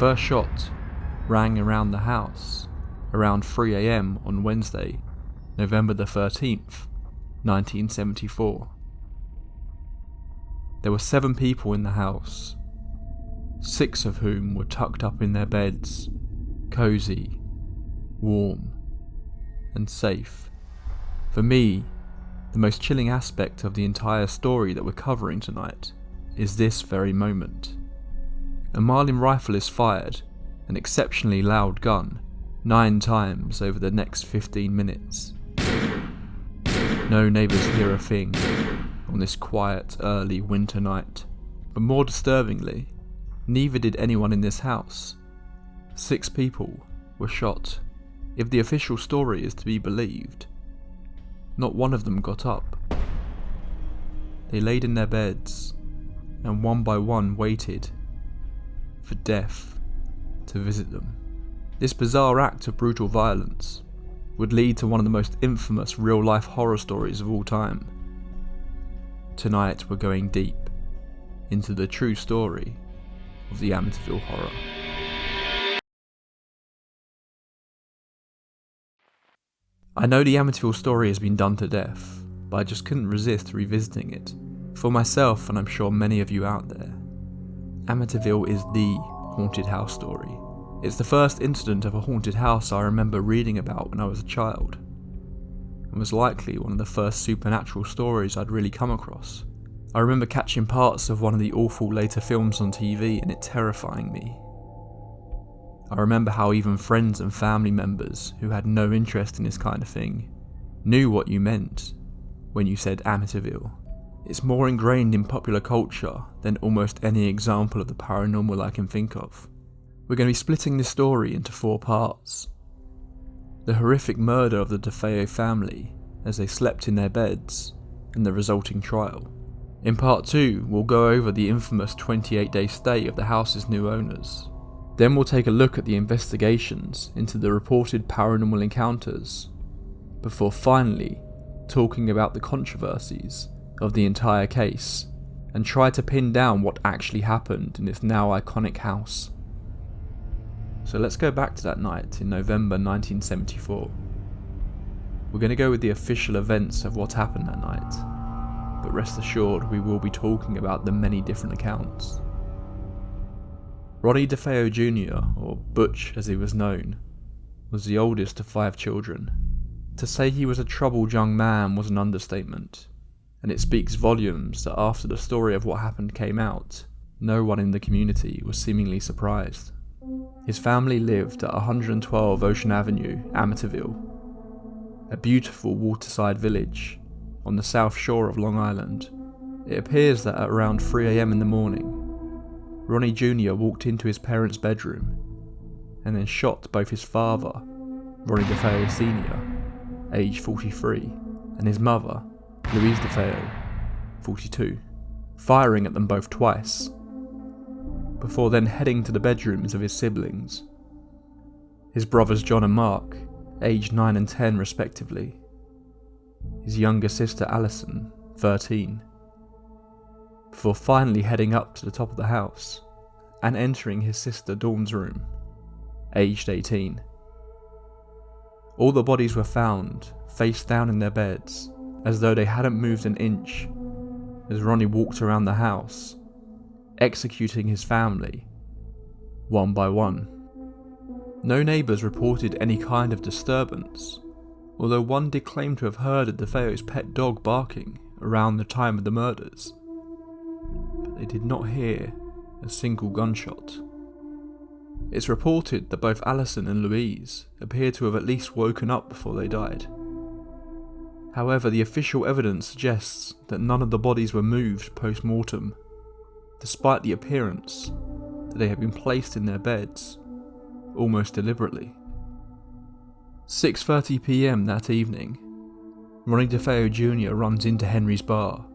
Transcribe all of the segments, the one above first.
first shot rang around the house around 3 AM on Wednesday, November the 13th, 1974. There were 7 people in the house, 6 of whom were tucked up in their beds, cozy, warm, and safe. For me, the most chilling aspect of the entire story that we're covering tonight is this very moment. A Marlin rifle is fired, an exceptionally loud gun, 9 times over the next 15 minutes. No neighbours hear a thing on this quiet, early winter night, but more disturbingly, neither did anyone in this house. 6 people were shot. If the official story is to be believed, not one of them got up. They laid in their beds, and one by one waited for death to visit them. This bizarre act of brutal violence would lead to one of the most infamous real-life horror stories of all time. Tonight we're going deep into the true story of the Amityville Horror. I know the Amityville story has been done to death, but I just couldn't resist revisiting it. For myself, and I'm sure many of you out there, Amityville is the haunted house story. It's the first incident of a haunted house I remember reading about when I was a child, and was likely one of the first supernatural stories I'd really come across. I remember catching parts of one of the awful later films on TV and it terrifying me. I remember how even friends and family members who had no interest in this kind of thing knew what you meant when you said Amityville. It's more ingrained in popular culture than almost any example of the paranormal I can think of. We're going to be splitting this story into 4 parts. The horrific murder of the Defeo family as they slept in their beds and the resulting trial. In part 2, we'll go over the infamous 28-day stay of the house's new owners. Then we'll take a look at the investigations into the reported paranormal encounters, before finally talking about the controversies of the entire case and try to pin down what actually happened in this now iconic house. So let's go back to that night in November 1974. We're going to go with the official events of what happened that night, but rest assured we will be talking about the many different accounts. Ronnie Defeo Jr., or Butch as he was known, was the oldest of 5 children. To say he was a troubled young man was an understatement, and it speaks volumes that after the story of what happened came out, no one in the community was seemingly surprised. His family lived at 112 Ocean Avenue, Amityville, a beautiful waterside village on the south shore of Long Island. It appears that at around 3 AM in the morning, Ronnie Jr. walked into his parents' bedroom and then shot both his father, Ronnie Defeo Sr., age 43, and his mother, Louise Defeo, 42, firing at them both twice, before then heading to the bedrooms of his siblings, his brothers John and Mark, aged 9 and 10 respectively, his younger sister Alison, 13, before finally heading up to the top of the house and entering his sister Dawn's room, aged 18. All the bodies were found face down in their beds, as though they hadn't moved an inch, as Ronnie walked around the house, executing his family, one by one. No neighbours reported any kind of disturbance, although one did claim to have heard a Defeo's pet dog barking around the time of the murders, but they did not hear a single gunshot. It's reported that both Alison and Louise appeared to have at least woken up before they died. However, the official evidence suggests that none of the bodies were moved post-mortem, despite the appearance that they had been placed in their beds, almost deliberately. 6:30 PM that evening, Ronnie Defeo Jr. runs into Henry's bar,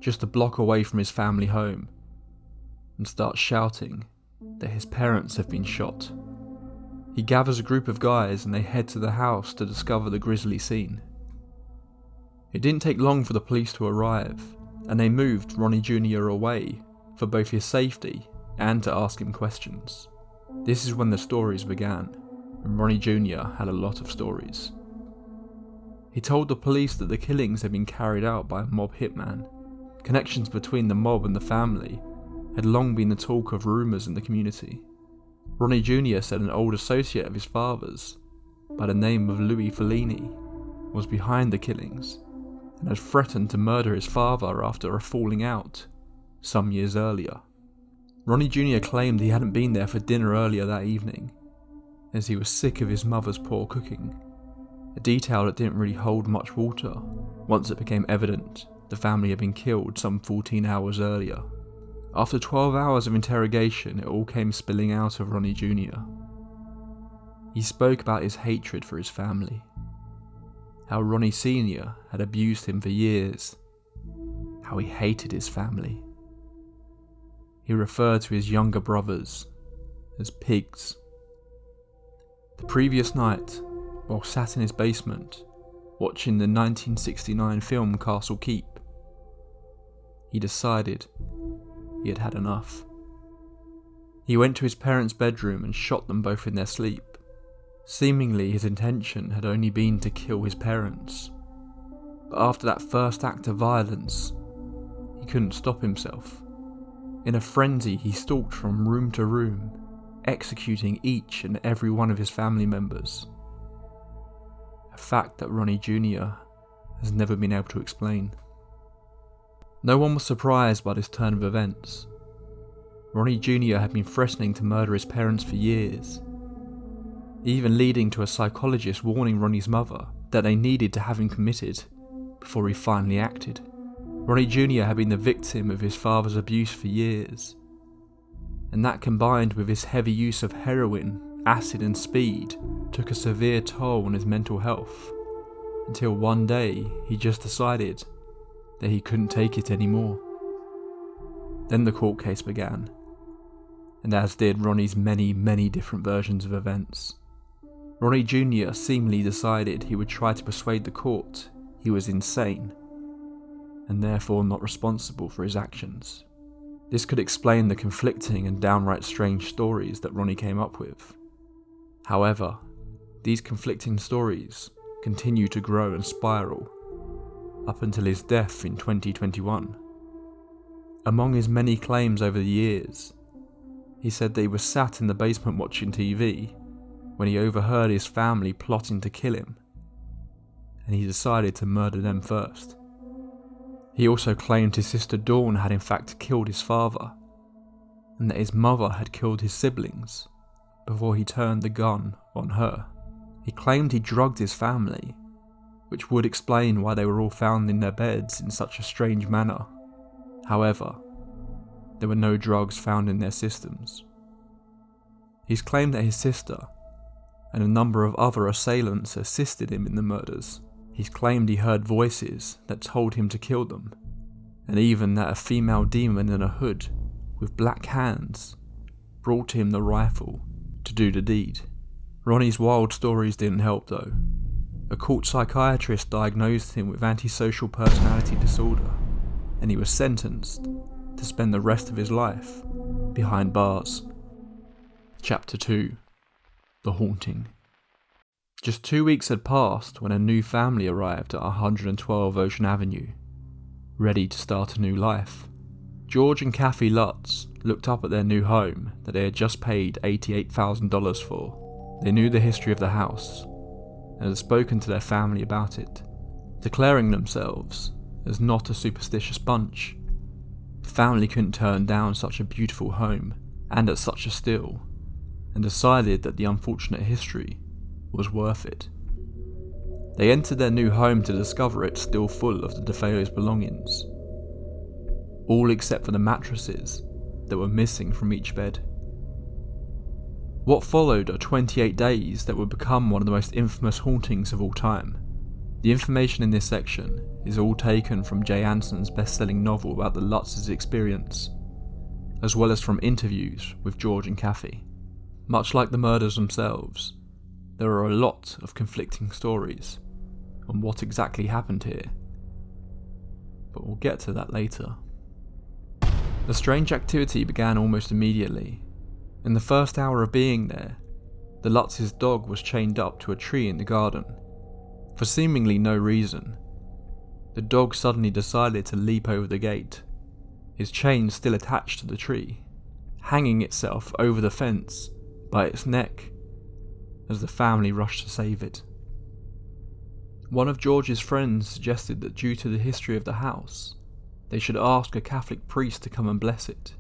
just a block away from his family home, and starts shouting that his parents have been shot. He gathers a group of guys and they head to the house to discover the grisly scene. It didn't take long for the police to arrive, and they moved Ronnie Jr. away for both his safety and to ask him questions. This is when the stories began, and Ronnie Jr. had a lot of stories. He told the police that the killings had been carried out by a mob hitman. Connections between the mob and the family had long been the talk of rumours in the community. Ronnie Jr. said an old associate of his father's, by the name of Louis Fellini, was behind the killings and had threatened to murder his father after a falling out some years earlier. Ronnie Jr. claimed he hadn't been there for dinner earlier that evening, as he was sick of his mother's poor cooking, a detail that didn't really hold much water once it became evident the family had been killed some 14 hours earlier. After 12 hours of interrogation, it all came spilling out of Ronnie Jr. He spoke about his hatred for his family, how Ronnie Sr. had abused him for years, how he hated his family. He referred to his younger brothers as pigs. The previous night, while sat in his basement, watching the 1969 film Castle Keep, he decided he had had enough. He went to his parents' bedroom and shot them both in their sleep. Seemingly his intention had only been to kill his parents, but after that first act of violence, he couldn't stop himself. In a frenzy, he stalked from room to room, executing each and every one of his family members. A fact that Ronnie Jr. has never been able to explain. No one was surprised by this turn of events. Ronnie Jr. had been threatening to murder his parents for years, even leading to a psychologist warning Ronnie's mother that they needed to have him committed before he finally acted. Ronnie Jr. had been the victim of his father's abuse for years, and that combined with his heavy use of heroin, acid and speed took a severe toll on his mental health, until one day he just decided that he couldn't take it anymore. Then the court case began, and as did Ronnie's many different versions of events. Ronnie Jr. seemingly decided he would try to persuade the court he was insane, and therefore not responsible for his actions. This could explain the conflicting and downright strange stories that Ronnie came up with. However, these conflicting stories continue to grow and spiral up until his death in 2021. Among his many claims over the years, he said that he was sat in the basement watching TV when he overheard his family plotting to kill him, and he decided to murder them first. He also claimed his sister Dawn had in fact killed his father, and that his mother had killed his siblings before he turned the gun on her. He claimed he drugged his family, which would explain why they were all found in their beds in such a strange manner. However, there were no drugs found in their systems. He's claimed that his sister and a number of other assailants assisted him in the murders. He's claimed he heard voices that told him to kill them, and even that a female demon in a hood with black hands brought him the rifle to do the deed. Ronnie's wild stories didn't help though. A court psychiatrist diagnosed him with antisocial personality disorder, and he was sentenced to spend the rest of his life behind bars. Chapter 2: The Haunting. Just 2 weeks had passed when a new family arrived at 112 Ocean Avenue, ready to start a new life. George and Kathy Lutz looked up at their new home that they had just paid $88,000 for. They knew the history of the house and had spoken to their family about it, declaring themselves as not a superstitious bunch. The family couldn't turn down such a beautiful home and at such a steal, and decided that the unfortunate history was worth it. They entered their new home to discover it still full of the Defeo's belongings, all except for the mattresses that were missing from each bed. What followed are 28 days that would become one of the most infamous hauntings of all time. The information in this section is all taken from Jay Anson's best-selling novel about the Lutz's experience, as well as from interviews with George and Kathy. Much like the murders themselves, there are a lot of conflicting stories on what exactly happened here, but we'll get to that later. The strange activity began almost immediately, In the first hour of being there, the Lutz's dog was chained up to a tree in the garden. For seemingly no reason, the dog suddenly decided to leap over the gate, his chain still attached to the tree, hanging itself over the fence by its neck as the family rushed to save it. One of George's friends suggested that due to the history of the house, they should ask a Catholic priest to come and bless it.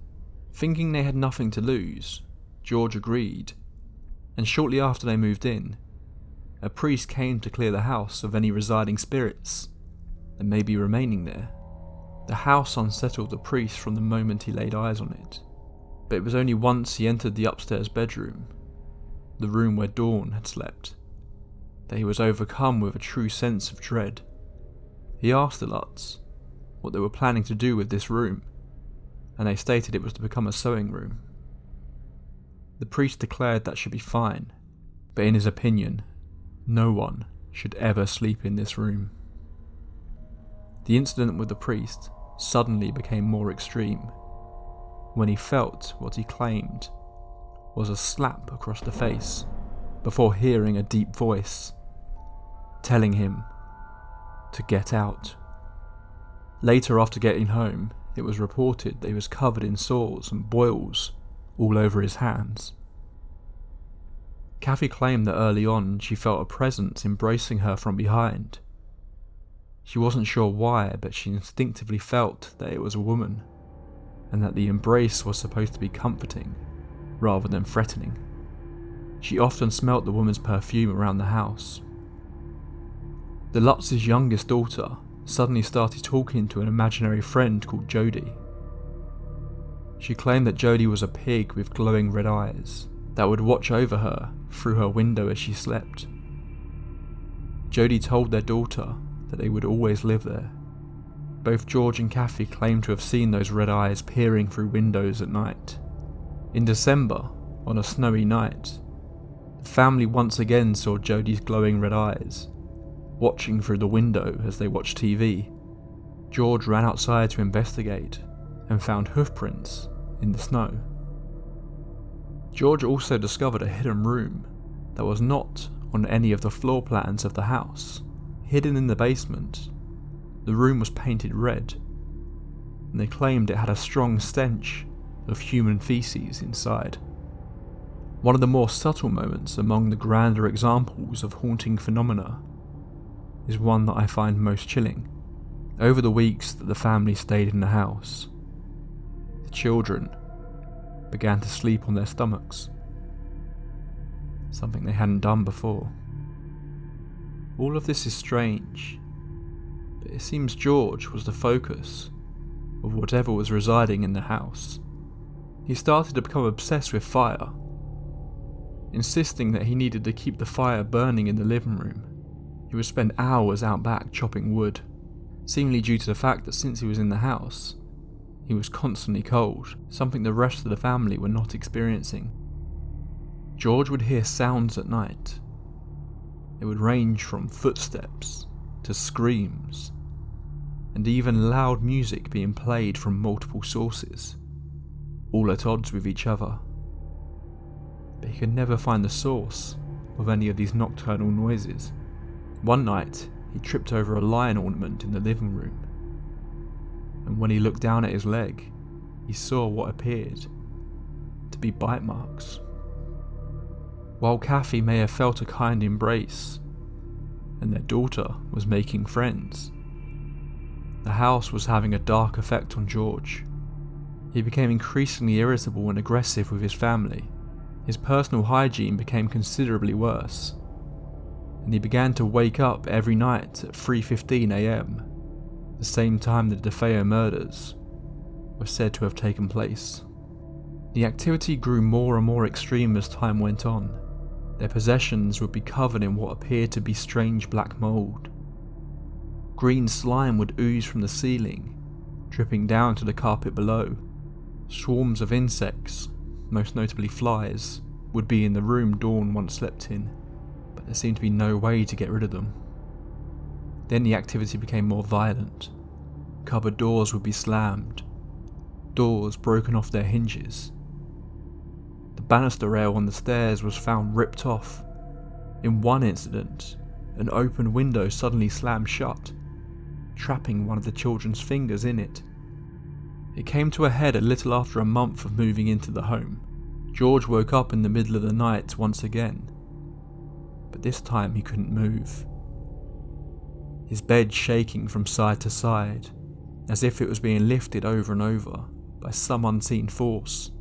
Thinking they had nothing to lose, George agreed, and shortly after they moved in, a priest came to clear the house of any residing spirits that may be remaining there. The house unsettled the priest from the moment he laid eyes on it, but it was only once he entered the upstairs bedroom, the room where Dawn had slept, that he was overcome with a true sense of dread. He asked the Lutz what they were planning to do with this room, and they stated it was to become a sewing room. The priest declared that should be fine, but in his opinion, no one should ever sleep in this room. The incident with the priest suddenly became more extreme when he felt what he claimed was a slap across the face before hearing a deep voice telling him to get out. Later, after getting home, it was reported that he was covered in sores and boils all over his hands. Kathy claimed that early on she felt a presence embracing her from behind. She wasn't sure why, but she instinctively felt that it was a woman, and that the embrace was supposed to be comforting rather than threatening. She often smelt the woman's perfume around the house. The Lutz's youngest daughter suddenly started talking to an imaginary friend called Jody. She claimed that Jody was a pig with glowing red eyes that would watch over her through her window as she slept. Jody told their daughter that they would always live there. Both George and Kathy claimed to have seen those red eyes peering through windows at night. In December, on a snowy night, the family once again saw Jody's glowing red eyes, watching through the window as they watched TV. George ran outside to investigate and found hoofprints in the snow. George also discovered a hidden room that was not on any of the floor plans of the house. Hidden in the basement, the room was painted red, and they claimed it had a strong stench of human feces inside. One of the more subtle moments among the grander examples of haunting phenomena is one that I find most chilling. Over the weeks that the family stayed in the house, the children began to sleep on their stomachs, something they hadn't done before. All of this is strange, but it seems George was the focus of whatever was residing in the house. He started to become obsessed with fire, insisting that he needed to keep the fire burning in the living room. He would spend hours out back chopping wood, seemingly due to the fact that since he was in the house, he was constantly cold, something the rest of the family were not experiencing. George would hear sounds at night. They would range from footsteps to screams, and even loud music being played from multiple sources, all at odds with each other. But he could never find the source of any of these nocturnal noises. One night, he tripped over a lion ornament in the living room, and when he looked down at his leg, he saw what appeared to be bite marks. While Kathy may have felt a kind embrace, and their daughter was making friends, the house was having a dark effect on George. He became increasingly irritable and aggressive with his family. His personal hygiene became considerably worse, and he began to wake up every night at 3:15 AM, the same time the Defeo murders were said to have taken place. The activity grew more and more extreme as time went on. Their possessions would be covered in what appeared to be strange black mould. Green slime would ooze from the ceiling, dripping down to the carpet below. Swarms of insects, most notably flies, would be in the room Dawn once slept in, but there seemed to be no way to get rid of them. Then the activity became more violent. Cupboard doors would be slammed, doors broken off their hinges. The banister rail on the stairs was found ripped off. In one incident, an open window suddenly slammed shut, trapping one of the children's fingers in it. It came to a head a little after a month of moving into the home. George woke up in the middle of the night once again, but this time he couldn't move. His bed shaking from side to side, as if it was being lifted over and over by some unseen force.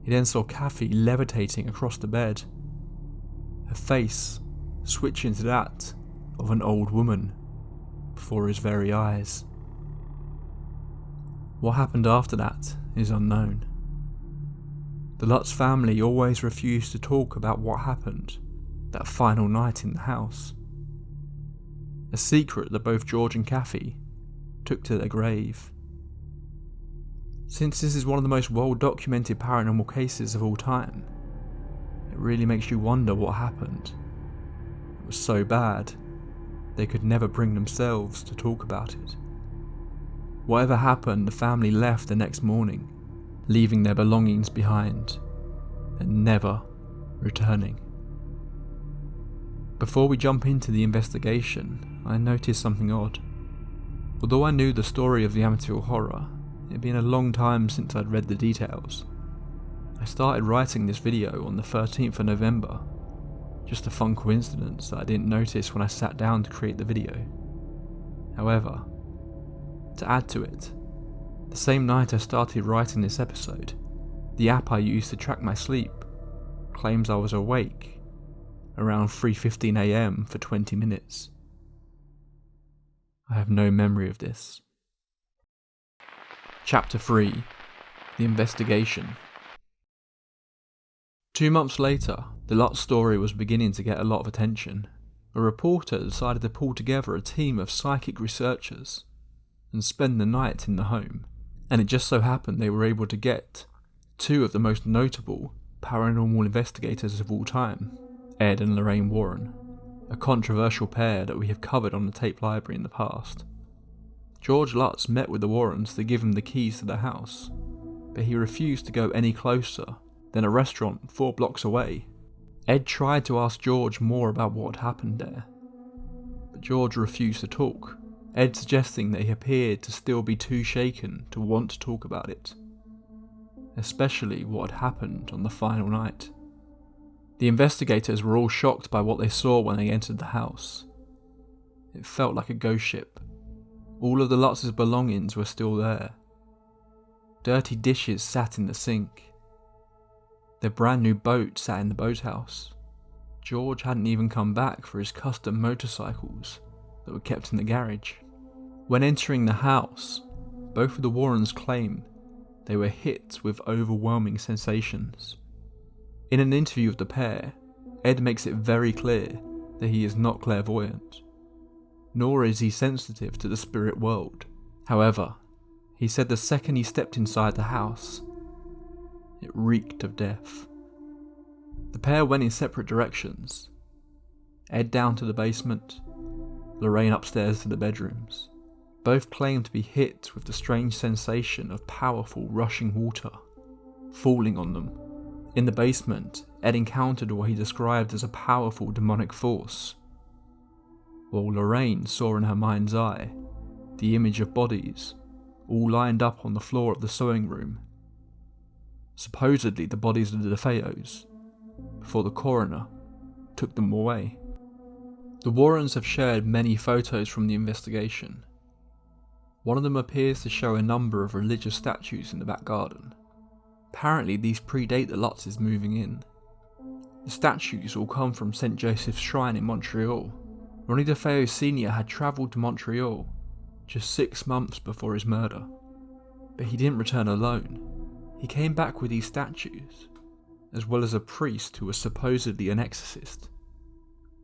He then saw Kathy levitating across the bed, her face switching to that of an old woman before his very eyes. What happened after that is unknown. The Lutz family always refused to talk about what happened that final night in the house, a secret that both George and Kathy took to their grave. Since this is one of the most well-documented paranormal cases of all time, it really makes you wonder what happened. It was so bad, they could never bring themselves to talk about it. Whatever happened, the family left the next morning, leaving their belongings behind, and never returning. Before we jump into the investigation, I noticed something odd. Although I knew the story of the Amityville Horror, it had been a long time since I'd read the details. I started writing this video on the 13th of November, just a fun coincidence that I didn't notice when I sat down to create the video. However, to add to it, the same night I started writing this episode, the app I used to track my sleep claims I was awake around 3:15 AM for 20 minutes. I have no memory of this. Chapter 3: The Investigation. 2 months later, the Lutz story was beginning to get a lot of attention. A reporter decided to pull together a team of psychic researchers and spend the night in the home, and it just so happened they were able to get two of the most notable paranormal investigators of all time, Ed and Lorraine Warren, a controversial pair that we have covered on the tape library in the past. George Lutz met with the Warrens to give him the keys to the house, but he refused to go any closer than a restaurant 4 blocks away. Ed tried to ask George more about what had happened there, but George refused to talk, Ed suggesting that he appeared to still be too shaken to want to talk about it, especially what had happened on the final night. The investigators were all shocked by what they saw when they entered the house. It felt like a ghost ship. All of the Lutz's belongings were still there. Dirty dishes sat in the sink. Their brand new boat sat in the boathouse. George hadn't even come back for his custom motorcycles that were kept in the garage. When entering the house, both of the Warrens claim they were hit with overwhelming sensations. In an interview with the pair, Ed makes it very clear that he is not clairvoyant, nor is he sensitive to the spirit world. However, he said the second he stepped inside the house, it reeked of death. The pair went in separate directions, Ed down to the basement, Lorraine upstairs to the bedrooms. Both claimed to be hit with the strange sensation of powerful rushing water falling on them. In the basement, Ed encountered what he described as a powerful demonic force, while Lorraine saw in her mind's eye the image of bodies all lined up on the floor of the sewing room, supposedly the bodies of the Defeos, before the coroner took them away. The Warrens have shared many photos from the investigation. One of them appears to show a number of religious statues in the back garden. Apparently these predate the Lutz's moving in. The statues all come from St. Joseph's Shrine in Montreal. Ronnie Defeo Sr. had travelled to Montreal just 6 months before his murder, but he didn't return alone. He came back with these statues, as well as a priest who was supposedly an exorcist.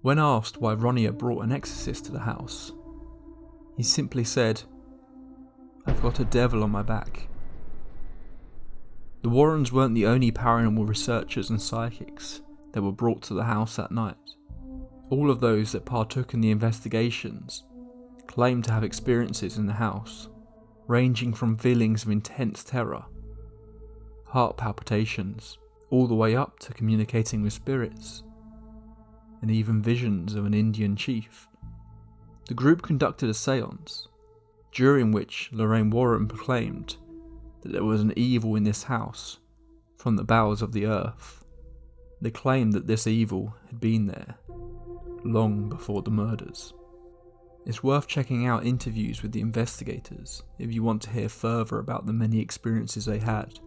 When asked why Ronnie had brought an exorcist to the house, he simply said, "I've got a devil on my back." The Warrens weren't the only paranormal researchers and psychics that were brought to the house that night. All of those that partook in the investigations claimed to have experiences in the house, ranging from feelings of intense terror, heart palpitations, all the way up to communicating with spirits, and even visions of an Indian chief. The group conducted a seance, during which Lorraine Warren proclaimed that there was an evil in this house from the bowels of the earth. They claimed that this evil had been there long before the murders. It's worth checking out interviews with the investigators if you want to hear further about the many experiences they had,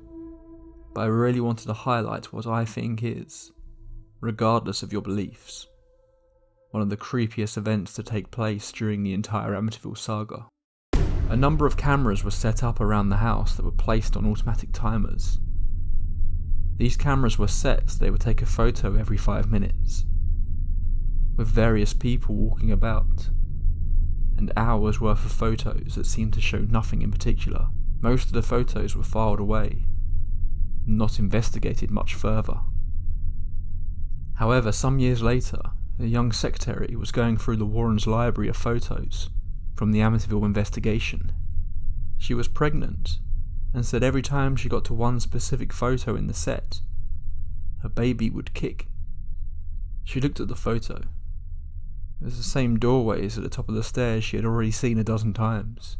but I really wanted to highlight what I think is, regardless of your beliefs, one of the creepiest events to take place during the entire Amityville saga. A number of cameras were set up around the house that were placed on automatic timers. These cameras were set so they would take a photo every 5 minutes, with various people walking about, and hours worth of photos that seemed to show nothing in particular. Most of the photos were filed away, not investigated much further. However, some years later, a young secretary was going through the Warrens' library of photos from the Amityville investigation. She was pregnant, and said every time she got to one specific photo in the set, her baby would kick. She looked at the photo. It was the same doorways at the top of the stairs she had already seen a dozen times.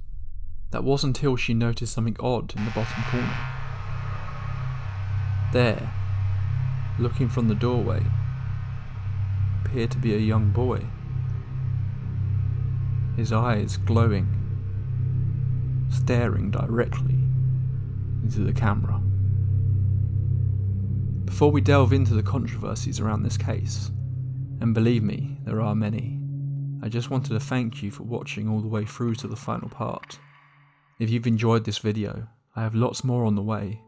That wasn't until she noticed something odd in the bottom corner. There, looking from the doorway, appeared to be a young boy. His eyes glowing, staring directly into the camera. Before we delve into the controversies around this case, and believe me, there are many, I just wanted to thank you for watching all the way through to the final part. If you've enjoyed this video, I have lots more on the way.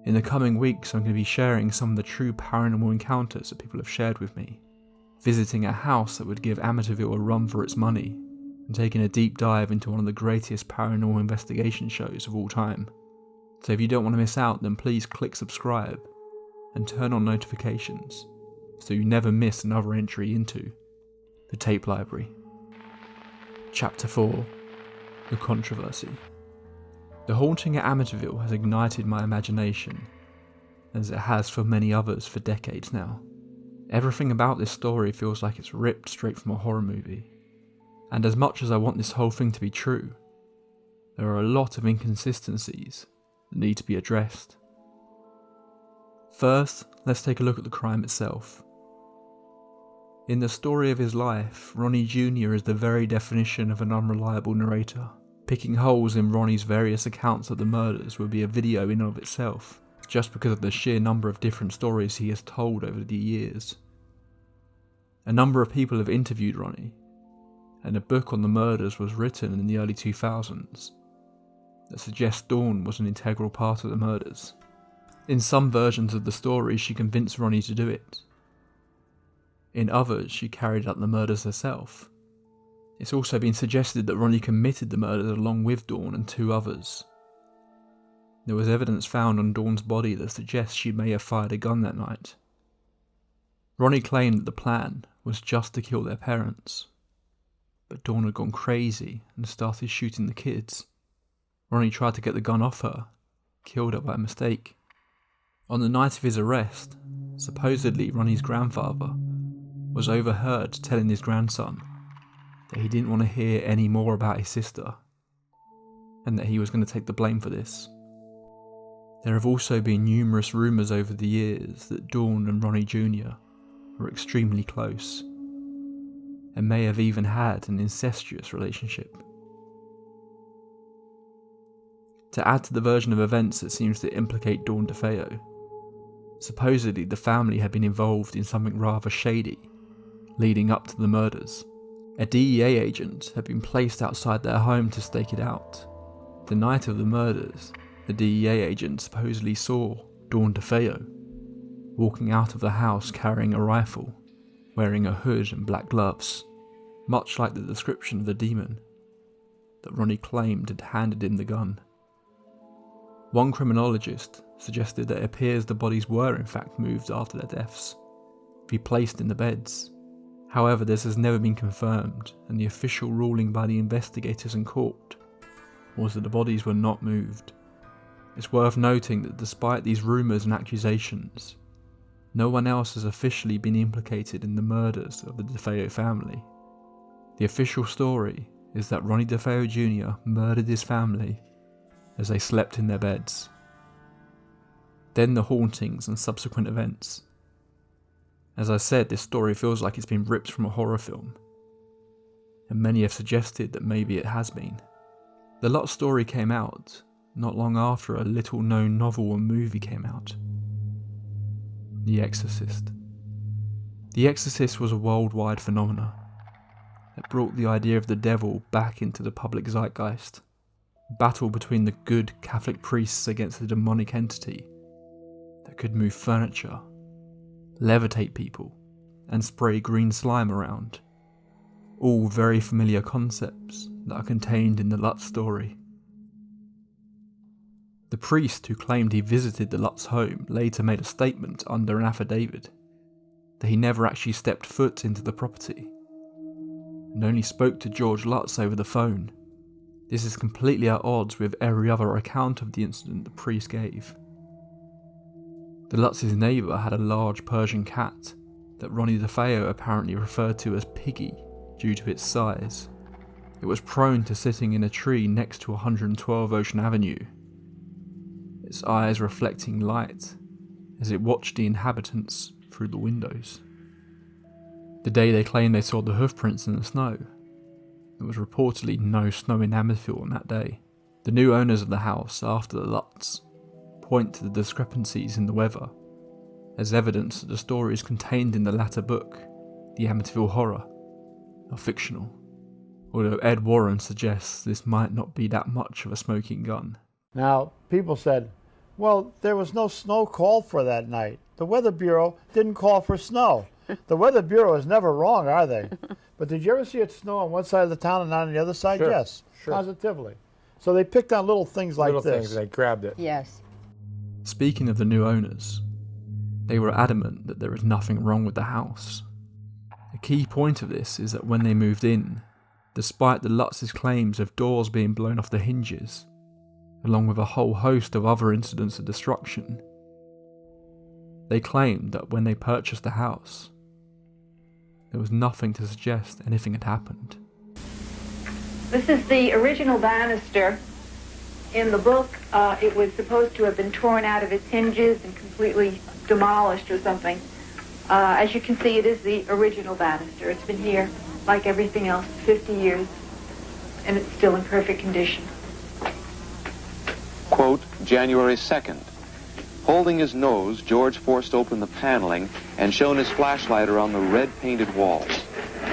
In the coming weeks, I'm going to be sharing some of the true paranormal encounters that people have shared with me, visiting a house that would give Amityville a run for its money, and taking a deep dive into one of the greatest paranormal investigation shows of all time. So if you don't want to miss out, then please click subscribe and turn on notifications so you never miss another entry into the tape library. Chapter 4: The Controversy. The haunting at Amityville has ignited my imagination, as it has for many others for decades now. Everything about this story feels like it's ripped straight from a horror movie, and as much as I want this whole thing to be true, there are a lot of inconsistencies that need to be addressed. First, let's take a look at the crime itself. In the story of his life, Ronnie Jr. is the very definition of an unreliable narrator. Picking holes in Ronnie's various accounts of the murders would be a video in and of itself, just because of the sheer number of different stories he has told over the years. A number of people have interviewed Ronnie, and a book on the murders was written in the early 2000s that suggests Dawn was an integral part of the murders. In some versions of the story, she convinced Ronnie to do it. In others, she carried out the murders herself. It's also been suggested that Ronnie committed the murders along with Dawn and 2 others. There was evidence found on Dawn's body that suggests she may have fired a gun that night. Ronnie claimed that the plan was just to kill their parents, but Dawn had gone crazy and started shooting the kids. Ronnie tried to get the gun off her, killed her by mistake. On the night of his arrest, supposedly Ronnie's grandfather was overheard telling his grandson that he didn't want to hear any more about his sister, and that he was going to take the blame for this. There have also been numerous rumours over the years that Dawn and Ronnie Jr. were extremely close, and may have even had an incestuous relationship. To add to the version of events that seems to implicate Dawn Defeo, supposedly the family had been involved in something rather shady leading up to the murders. A DEA agent had been placed outside their home to stake it out. The night of the murders, the DEA agent supposedly saw Dawn Defeo walking out of the house carrying a rifle, wearing a hood and black gloves, much like the description of the demon that Ronnie claimed had handed him the gun. One criminologist suggested that it appears the bodies were in fact moved after their deaths, to be placed in the beds. However, this has never been confirmed, and the official ruling by the investigators in court was that the bodies were not moved. It's worth noting that despite these rumours and accusations, no one else has officially been implicated in the murders of the Defeo family. The official story is that Ronnie Defeo Jr. murdered his family as they slept in their beds. Then the hauntings and subsequent events. As I said, this story feels like it's been ripped from a horror film, and many have suggested that maybe it has been. The Lutz story came out not long after a little known novel and movie came out, The Exorcist. The Exorcist was a worldwide phenomenon that brought the idea of the devil back into the public zeitgeist. Battle between the good Catholic priests against the demonic entity that could move furniture, levitate people, and spray green slime around. All very familiar concepts that are contained in the Lutz story. The priest who claimed he visited the Lutz home later made a statement under an affidavit that he never actually stepped foot into the property and only spoke to George Lutz over the phone. This is completely at odds with every other account of the incident the priest gave. The Lutz's neighbour had a large Persian cat that Ronnie Defeo apparently referred to as Piggy due to its size. It was prone to sitting in a tree next to 112 Ocean Avenue, its eyes reflecting light as it watched the inhabitants through the windows. The day they claimed they saw the hoof prints in the snow, there was reportedly no snow in Amityville on that day. The new owners of the house after the Lutz point to the discrepancies in the weather as evidence that the stories contained in the latter book, The Amityville Horror, are fictional, although Ed Warren suggests this might not be that much of a smoking gun. Now, people said, well, there was no snow called for that night. The Weather Bureau didn't call for snow. The Weather Bureau is never wrong, are they? But did you ever see it snow on one side of the town and not on the other side? Sure, Yes, sure. Positively. So they picked on little things like Little this. things, they grabbed it. Yes. Speaking of the new owners, they were adamant that there was nothing wrong with the house. A key point of this is that when they moved in, despite the Lutz's claims of doors being blown off the hinges, along with a whole host of other incidents of destruction, they claimed that when they purchased the house, there was nothing to suggest anything had happened. This is the original banister. In the book, it was supposed to have been torn out of its hinges and completely demolished or something. As you can see, it is the original banister. It's been here, like everything else, 50 years, and it's still in perfect condition. Quote, January 2nd. Holding his nose, George forced open the paneling and shone his flashlight around the red-painted walls.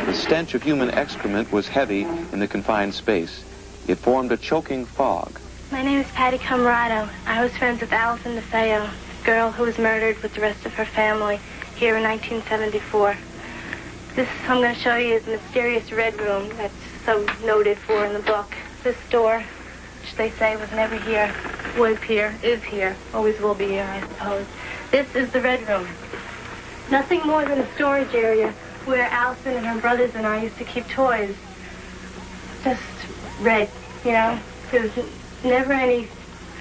The stench of human excrement was heavy in the confined space. It formed a choking fog. My name is Patty Camarado. I was friends with Allison Defeo, the girl who was murdered with the rest of her family here in 1974. This I'm going to show you is the mysterious red room that's so noted for in the book. This door, which they say was never here, was here, is here, always will be here, I suppose. This is the red room. Nothing more than a storage area where Allison and her brothers and I used to keep toys. Just red, you know? There's never any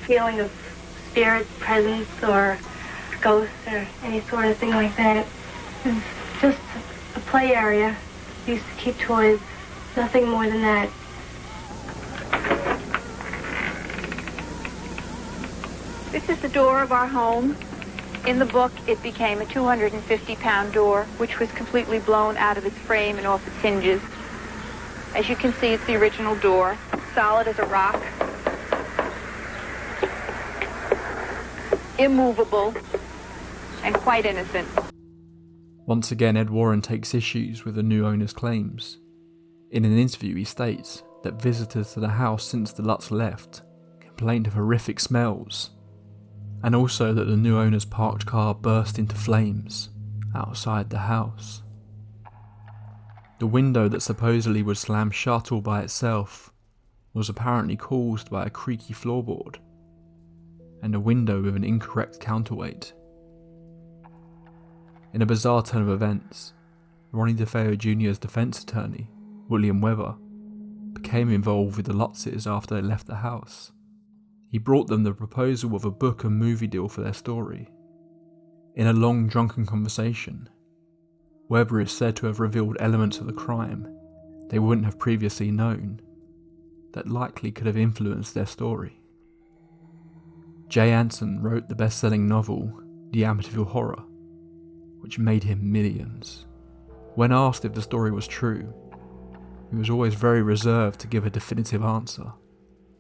feeling of spirit presence or ghosts or any sort of thing like that. It's just a play area. Used to keep toys. Nothing more than that. This is the door of our home. In the book, it became a 250-pound door, which was completely blown out of its frame and off its hinges. As you can see, it's the original door, solid as a rock, immovable, and quite innocent. Once again, Ed Warren takes issues with the new owner's claims. In an interview, he states that visitors to the house since the Lutz left complained of horrific smells, and also that the new owner's parked car burst into flames outside the house. The window that supposedly would slam shut all by itself was apparently caused by a creaky floorboard, and a window with an incorrect counterweight. In a bizarre turn of events, Ronnie Defeo Jr.'s defense attorney, William Weber, became involved with the Lutzes after they left the house. He He brought them the proposal of a book and movie deal for their story. In a long drunken conversation, Weber is said to have revealed elements of the crime they wouldn't have previously known that likely could have influenced their story. Jay Anson wrote the best-selling novel The Amityville Horror, which made him millions. When asked if the story was true, he was always very reserved to give a definitive answer.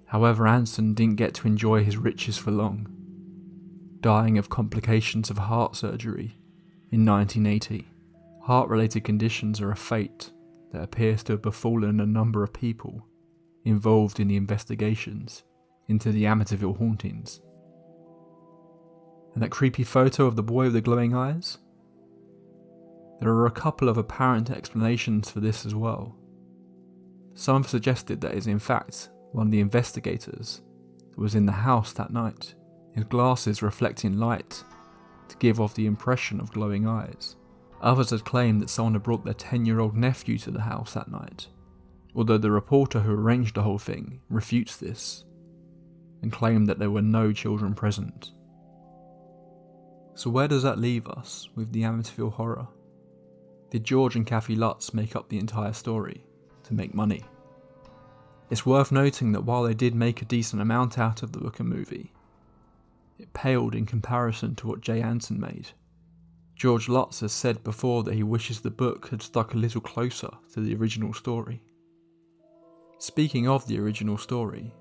However, Anson didn't get to enjoy his riches for long, dying of complications of heart surgery in 1980. Heart-related conditions are a fate that appears to have befallen a number of people involved in the investigations into the Amityville hauntings. And that creepy photo of the boy with the glowing eyes? There are a couple of apparent explanations for this as well. Some have suggested that it is in fact one of the investigators that was in the house that night, his glasses reflecting light to give off the impression of glowing eyes. Others had claimed that someone had brought their 10-year-old nephew to the house that night, although the reporter who arranged the whole thing refutes this and claimed that there were no children present. So where does that leave us with the Amityville Horror? Did George and Kathy Lutz make up the entire story to make money? It's worth noting that while they did make a decent amount out of the book and movie, it paled in comparison to what Jay Anson made. George Lutz has said before that he wishes the book had stuck a little closer to the original story. Speaking of the original story,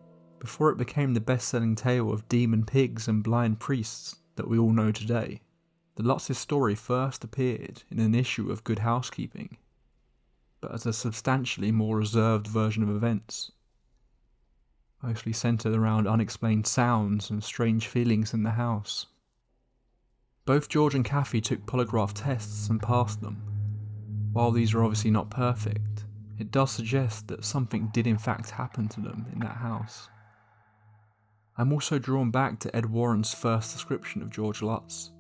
before it became the best-selling tale of demon pigs and blind priests that we all know today, the Lutz's story first appeared in an issue of Good Housekeeping, but as a substantially more reserved version of events, mostly centred around unexplained sounds and strange feelings in the house. Both George and Kathy took polygraph tests and passed them. While these are obviously not perfect, it does suggest that something did in fact happen to them in that house. I'm also drawn back to Ed Warren's first description of George Lutz,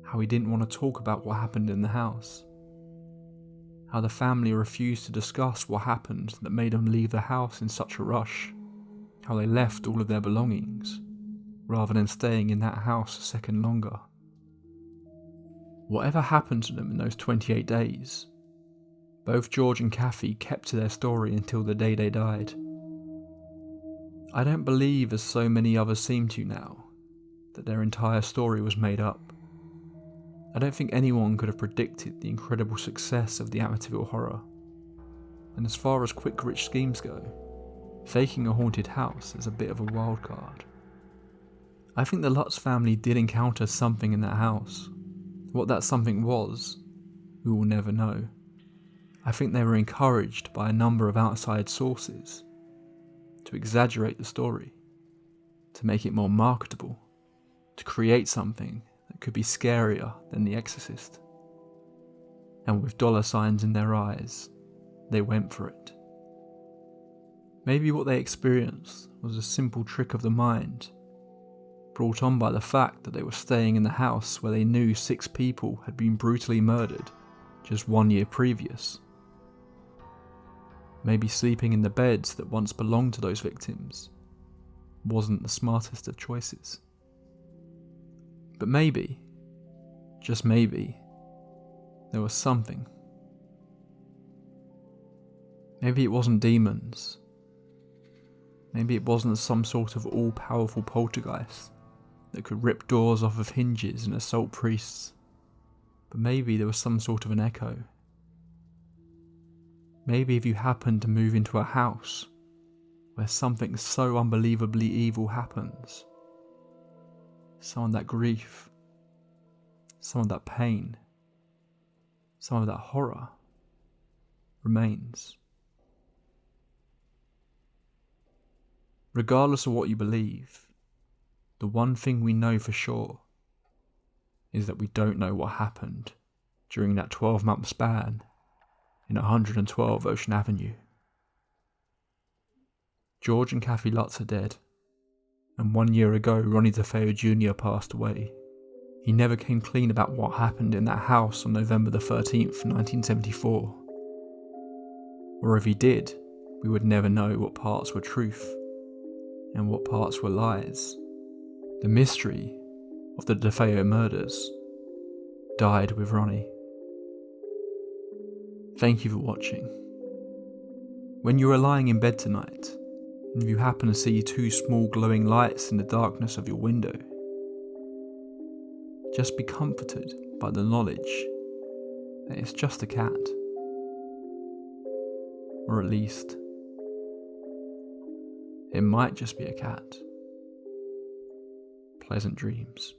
how he didn't want to talk about what happened in the house, how the family refused to discuss what happened that made them leave the house in such a rush, how they left all of their belongings, rather than staying in that house a second longer. Whatever happened to them in those 28 days, both George and Kathy kept to their story until the day they died. I don't believe, as so many others seem to now, that their entire story was made up. I don't think anyone could have predicted the incredible success of the Amityville Horror. And as far as quick rich schemes go, faking a haunted house is a bit of a wild card. I think the Lutz family did encounter something in that house. What that something was, we will never know. I think they were encouraged by a number of outside sources to exaggerate the story, to make it more marketable, to create something that could be scarier than The Exorcist. And with dollar signs in their eyes, they went for it. Maybe what they experienced was a simple trick of the mind, brought on by the fact that they were staying in the house where they knew 6 people had been brutally murdered just 1 year previous. Maybe sleeping in the beds that once belonged to those victims wasn't the smartest of choices. But maybe, just maybe, there was something. Maybe it wasn't demons. Maybe it wasn't some sort of all-powerful poltergeist that could rip doors off of hinges and assault priests. But maybe there was some sort of an echo. Maybe if you happened to move into a house where something so unbelievably evil happens, some of that grief, some of that pain, some of that horror remains. Regardless of what you believe, the one thing we know for sure is that we don't know what happened during that 12-month span in 112 Ocean Avenue. George and Kathy Lutz are dead, and 1 year ago Ronnie Defeo Jr. passed away. He never came clean about what happened in that house on November the 13th, 1974. Or if he did, we would never know what parts were truth and what parts were lies. The mystery of the Defeo murders died with Ronnie. Thank you for watching. When you are lying in bed tonight, and you happen to see two small glowing lights in the darkness of your window, just be comforted by the knowledge that it's just a cat. Or at least, it might just be a cat. Pleasant dreams.